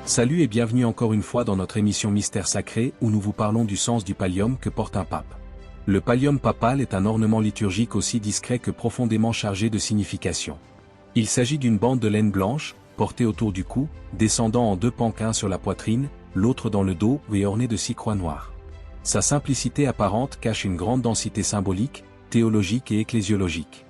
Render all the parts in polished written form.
Salut et bienvenue encore une fois dans notre émission Mystère Sacré où nous vous parlons du sens du pallium que porte un pape. Le pallium papal est un ornement liturgique aussi discret que profondément chargé de signification. Il s'agit d'une bande de laine blanche, portée autour du cou, descendant en deux pans, qu'un sur la poitrine, l'autre dans le dos et orné de 6 croix noires. Sa simplicité apparente cache une grande densité symbolique, théologique et ecclésiologique.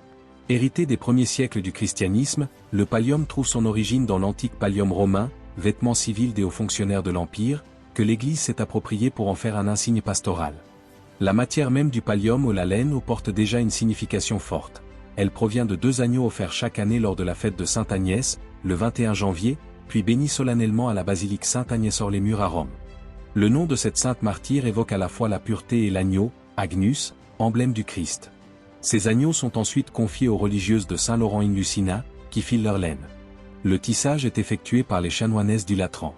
Hérité des premiers siècles du christianisme, le pallium trouve son origine dans l'antique pallium romain, vêtement civil des hauts fonctionnaires de l'Empire, que l'Église s'est approprié pour en faire un insigne pastoral. La matière même du pallium ou la laine porte déjà une signification forte. Elle provient de 2 agneaux offerts chaque année lors de la fête de Sainte Agnès, le 21 janvier, puis bénis solennellement à la basilique Sainte-Agnès-hors-les-Murs à Rome. Le nom de cette sainte martyre évoque à la fois la pureté et l'agneau, Agnus, emblème du Christ. Ces agneaux sont ensuite confiés aux religieuses de Saint-Laurent in Lucina, qui filent leur laine. Le tissage est effectué par les chanoinesses du Latran.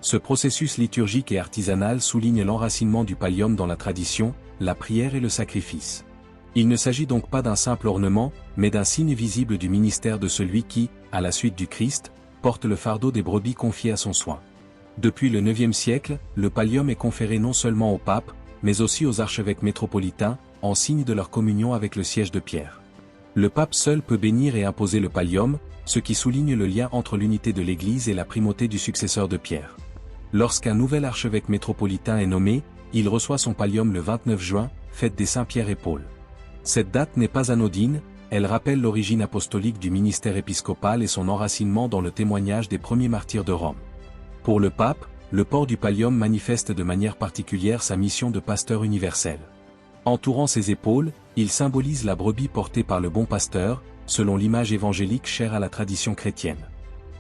Ce processus liturgique et artisanal souligne l'enracinement du pallium dans la tradition, la prière et le sacrifice. Il ne s'agit donc pas d'un simple ornement, mais d'un signe visible du ministère de celui qui, à la suite du Christ, porte le fardeau des brebis confiées à son soin. Depuis le IXe siècle, le pallium est conféré non seulement au pape, mais aussi aux archevêques métropolitains, en signe de leur communion avec le siège de Pierre. Le pape seul peut bénir et imposer le pallium, ce qui souligne le lien entre l'unité de l'Église et la primauté du successeur de Pierre. Lorsqu'un nouvel archevêque métropolitain est nommé, il reçoit son pallium le 29 juin, fête des Saints Pierre et Paul. Cette date n'est pas anodine, elle rappelle l'origine apostolique du ministère épiscopal et son enracinement dans le témoignage des premiers martyrs de Rome. Pour le pape, le port du pallium manifeste de manière particulière sa mission de pasteur universel. Entourant ses épaules, il symbolise la brebis portée par le bon pasteur, selon l'image évangélique chère à la tradition chrétienne.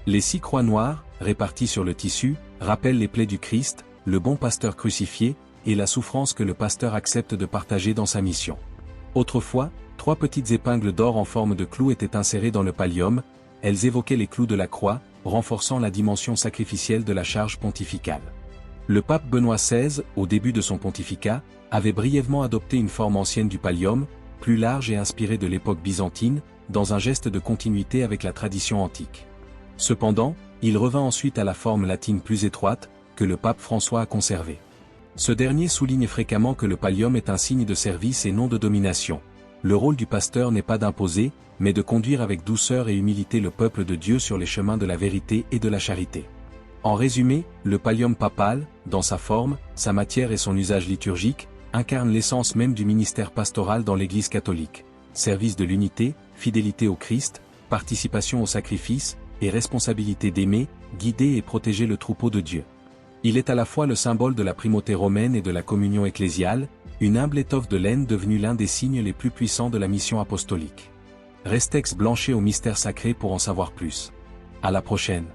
Les 6 croix noires, réparties sur le tissu, rappellent les plaies du Christ, le bon pasteur crucifié, et la souffrance que le pasteur accepte de partager dans sa mission. Autrefois, 3 petites épingles d'or en forme de clous étaient insérées dans le pallium, elles évoquaient les clous de la croix, renforçant la dimension sacrificielle de la charge pontificale. Le pape Benoît XVI, au début de son pontificat, avait brièvement adopté une forme ancienne du pallium, plus large et inspirée de l'époque byzantine, dans un geste de continuité avec la tradition antique. Cependant, il revint ensuite à la forme latine plus étroite, que le pape François a conservée. Ce dernier souligne fréquemment que le pallium est un signe de service et non de domination. Le rôle du pasteur n'est pas d'imposer, mais de conduire avec douceur et humilité le peuple de Dieu sur les chemins de la vérité et de la charité. En résumé, le pallium papal, dans sa forme, sa matière et son usage liturgique, incarne l'essence même du ministère pastoral dans l'Église catholique. Service de l'unité, fidélité au Christ, participation au sacrifice, et responsabilité d'aimer, guider et protéger le troupeau de Dieu. Il est à la fois le symbole de la primauté romaine et de la communion ecclésiale, une humble étoffe de laine devenue l'un des signes les plus puissants de la mission apostolique. Restez blanchez au mystère sacré pour en savoir plus. À la prochaine.